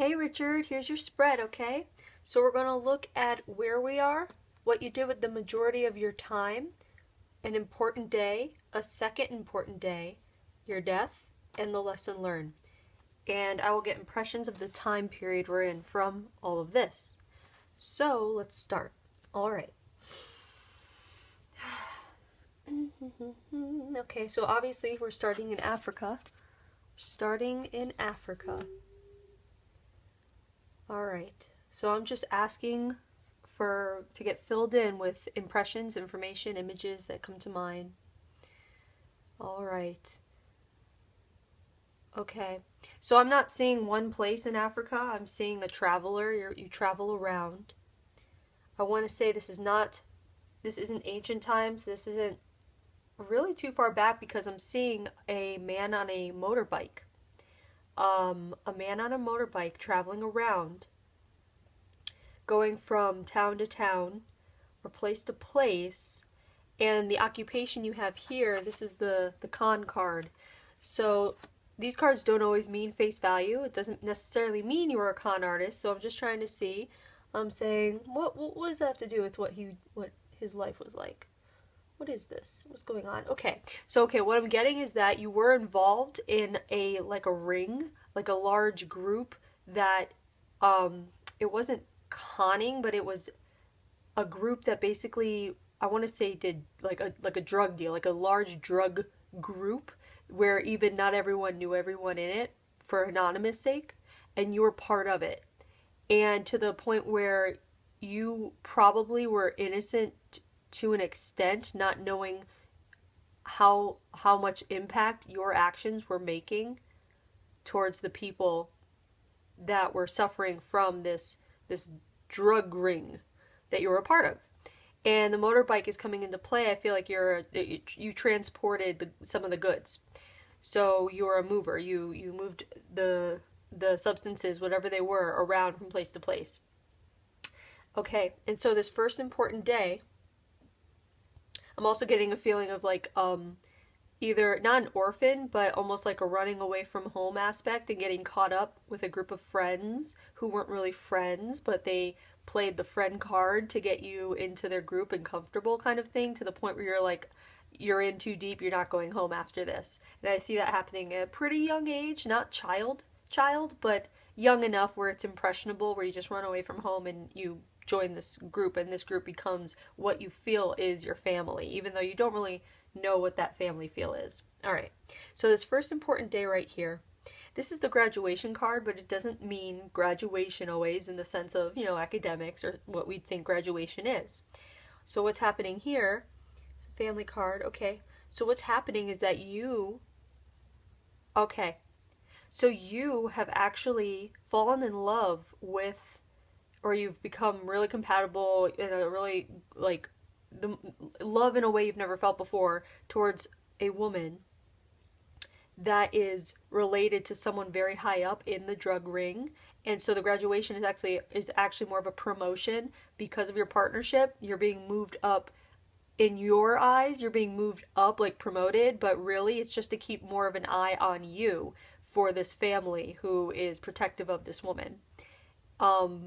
Hey Richard, here's your spread, okay? So we're going to look at where we are, what you did with the majority of your time, an important day, a second important day, your death, and the lesson learned. And I will get impressions of the time period we're in from all of this. So let's start. All right. Okay, so obviously we're starting in Africa. Starting in Africa. All right. So I'm just asking to get filled in with impressions, information, images that come to mind. All right. Okay. So I'm not seeing one place in Africa. I'm seeing a traveler. You travel around. I want to say this isn't ancient times. This isn't really too far back because I'm seeing a man on a motorbike. A man on a motorbike traveling around, going from town to town or place to place. And the occupation you have here, this is the con card. So these cards don't always mean face value. It doesn't necessarily mean you are a con artist. So I'm just trying to see. I'm saying, what does that have to do with what his life was like? What is this? What's going on? Okay. So what I'm getting is that you were involved in a ring, like a large group that it wasn't conning, but it was a group that basically, I want to say, did like a drug deal, like a large drug group where even not everyone knew everyone in it for anonymous sake, and you were part of it. And to the point where you probably were innocent to an extent, not knowing how much impact your actions were making towards the people that were suffering from this drug ring that you were a part of. And the motorbike is coming into play. I feel like you transported some of the goods. So you're a mover. You moved the substances, whatever they were, around from place to place. Okay, and so this first important day, I'm also getting a feeling of either not an orphan, but almost like a running away from home aspect and getting caught up with a group of friends who weren't really friends, but they played the friend card to get you into their group and comfortable kind of thing, to the point where you're in too deep, you're not going home after this. And I see that happening at a pretty young age, not child, but young enough where it's impressionable, where you just run away from home and you join this group, and this group becomes what you feel is your family, even though you don't really know what that family feel is. All right, so this first important day right here, this is the graduation card, but it doesn't mean graduation always in the sense of, academics or what we think graduation is. So what's happening here, it's a family card, okay. So what's happening is that you have actually fallen in love with, or you've become really compatible in a really, the love in a way you've never felt before towards a woman that is related to someone very high up in the drug ring. And so the graduation is actually more of a promotion because of your partnership. You're being moved up. In your eyes, you're being moved up, like promoted, but really it's just to keep more of an eye on you for this family who is protective of this woman.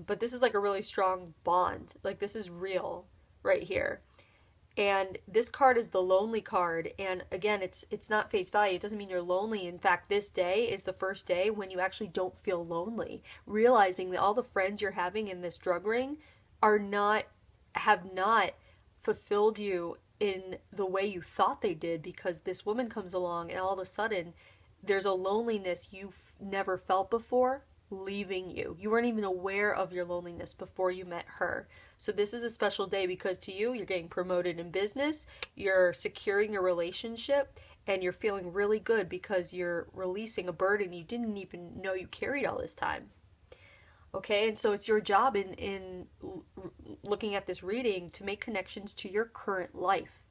But this is like a really strong bond. Like, this is real right here. And this card is the lonely card. And again, it's not face value. It doesn't mean you're lonely. In fact, this day is the first day when you actually don't feel lonely. Realizing that all the friends you're having in this drug ring have not fulfilled you in the way you thought they did, because this woman comes along and all of a sudden there's a loneliness you've never felt before leaving you. You weren't even aware of your loneliness before you met her. So this is a special day because to you, you're getting promoted in business, you're securing your relationship, and you're feeling really good because you're releasing a burden you didn't even know you carried all this time. Okay, and so it's your job in looking at this reading to make connections to your current life.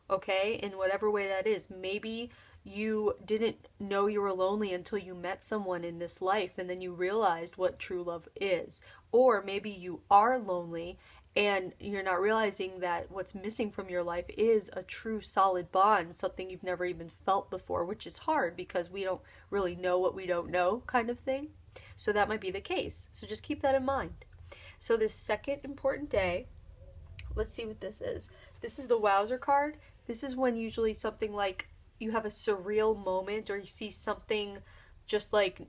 Okay, in whatever way that is. Maybe you didn't know you were lonely until you met someone in this life and then you realized what true love is. Or maybe you are lonely and you're not realizing that what's missing from your life is a true solid bond, something you've never even felt before, which is hard because we don't really know what we don't know, kind of thing. So that might be the case. So just keep that in mind. So this second important day, let's see what this is. This is the Wowzer card. This is when usually something like you have a surreal moment or you see something just like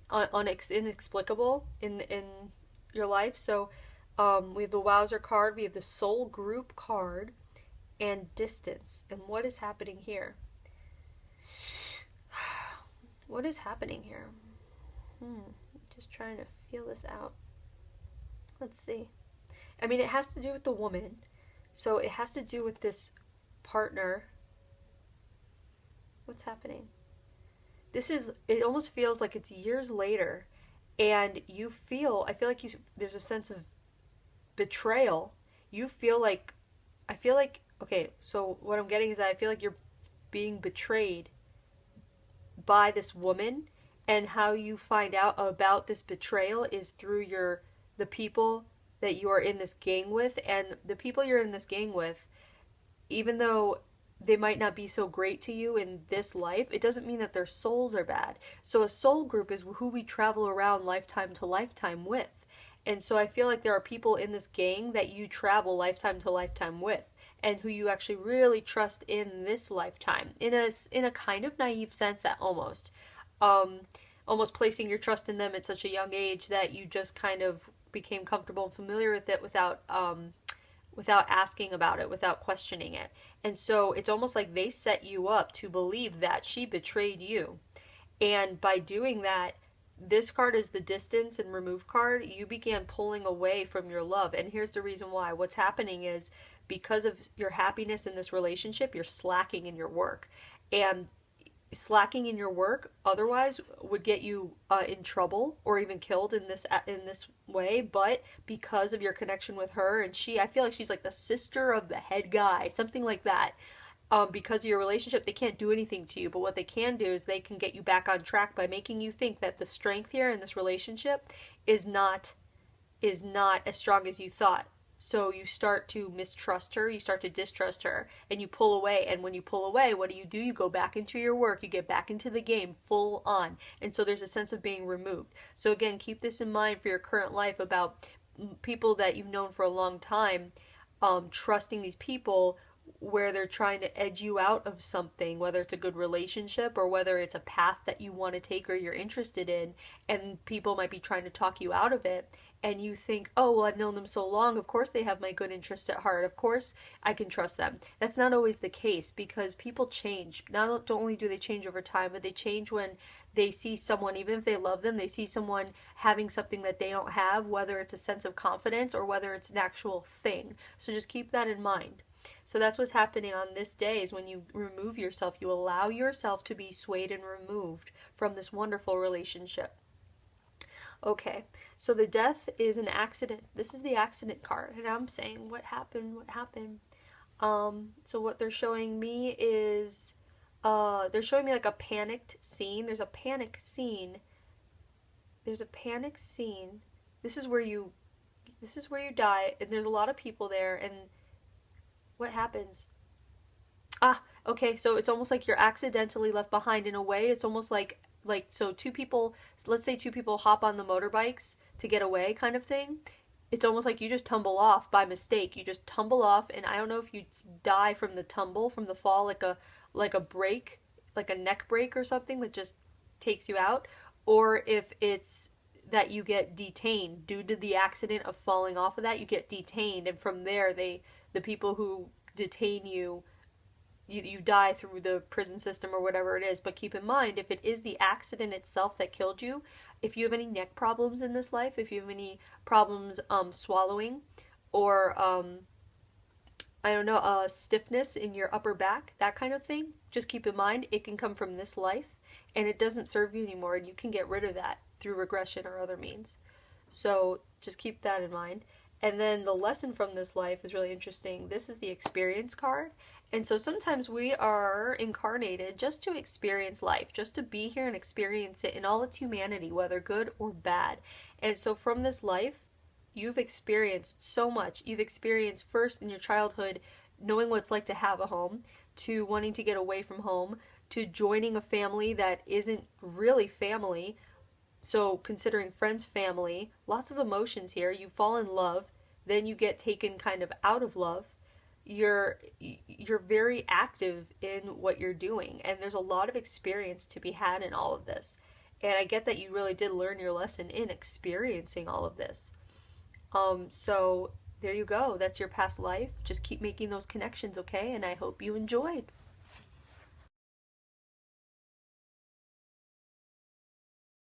inexplicable in your life. So we have the Wowzer card, we have the Soul Group card, and Distance. And what is happening here? What is happening here? Just trying to feel this out. Let's see. I mean, it has to do with the woman. So it has to do with this partner. What's happening? It almost feels like it's years later, and I feel like there's a sense of betrayal. Okay, so what I'm getting is that I feel like you're being betrayed by this woman, and how you find out about this betrayal is through the people that you are in this gang with. And the people you're in this gang with, even though they might not be so great to you in this life, it doesn't mean that their souls are bad. So a soul group is who we travel around lifetime to lifetime with. And so I feel like there are people in this gang that you travel lifetime to lifetime with, and who you actually really trust in this lifetime, in a kind of naive sense, at almost placing your trust in them at such a young age that you just kind of became comfortable and familiar with it without asking about it, without questioning it. And so it's almost like they set you up to believe that she betrayed you. And by doing that, this card is the Distance and Remove card. You began pulling away from your love. And here's the reason why. What's happening is, because of your happiness in this relationship, you're slacking in your work. And slacking in your work otherwise would get you in trouble or even killed in this way. But because of your connection with her, and I feel like she's like the sister of the head guy, something like that. Because of your relationship, they can't do anything to you, but what they can do is they can get you back on track by making you think that the strength here in this relationship is not as strong as you thought. So you start to mistrust her, you start to distrust her, and you pull away. And when you pull away, what do? You go back into your work, you get back into the game full on. And so there's a sense of being removed. So again, keep this in mind for your current life about people that you've known for a long time, trusting these people where they're trying to edge you out of something, whether it's a good relationship or whether it's a path that you want to take or you're interested in, and people might be trying to talk you out of it. And you think, oh, well, I've known them so long, of course they have my good interests at heart, of course I can trust them. That's not always the case, because people change. Not only do they change over time, but they change when they see someone, even if they love them, they see someone having something that they don't have, whether it's a sense of confidence or whether it's an actual thing. So just keep that in mind. So that's what's happening on this day, is when you remove yourself, you allow yourself to be swayed and removed from this wonderful relationship. Okay, so the Death is an accident. This is the accident card, and I'm saying, what happened? So what they're showing me is, they're showing me like a panicked scene. There's a panic scene. This is where you die, and there's a lot of people there, and what happens? Okay, so it's almost like you're accidentally left behind in a way. It's almost like so let's say two people hop on the motorbikes to get away, kind of thing. It's almost like you just tumble off by mistake. You just tumble off, and I don't know if you die from the tumble, from the fall, like a break, like a neck break or something that just takes you out, or if it's that you get detained due to the accident of falling off of that. You get detained, and from there the people who detain you die through the prison system or whatever it is. But keep in mind, if it is the accident itself that killed you, if you have any neck problems in this life, if you have any problems swallowing, or I don't know, stiffness in your upper back, that kind of thing, just keep in mind it can come from this life, and it doesn't serve you anymore, and you can get rid of that through regression or other means. So just keep that in mind. And then the lesson from this life is really interesting. This is the experience card. And so sometimes we are incarnated just to experience life, just to be here and experience it in all its humanity, whether good or bad. And so from this life, you've experienced so much. You've experienced first in your childhood, knowing what it's like to have a home, to wanting to get away from home, to joining a family that isn't really family, So considering friends, family, lots of emotions here. You fall in love, then you get taken kind of out of love. You're very active in what you're doing, and there's a lot of experience to be had in all of this. And I get that you really did learn your lesson in experiencing all of this. So there you go. That's your past life. Just keep making those connections, okay? And I hope you enjoyed.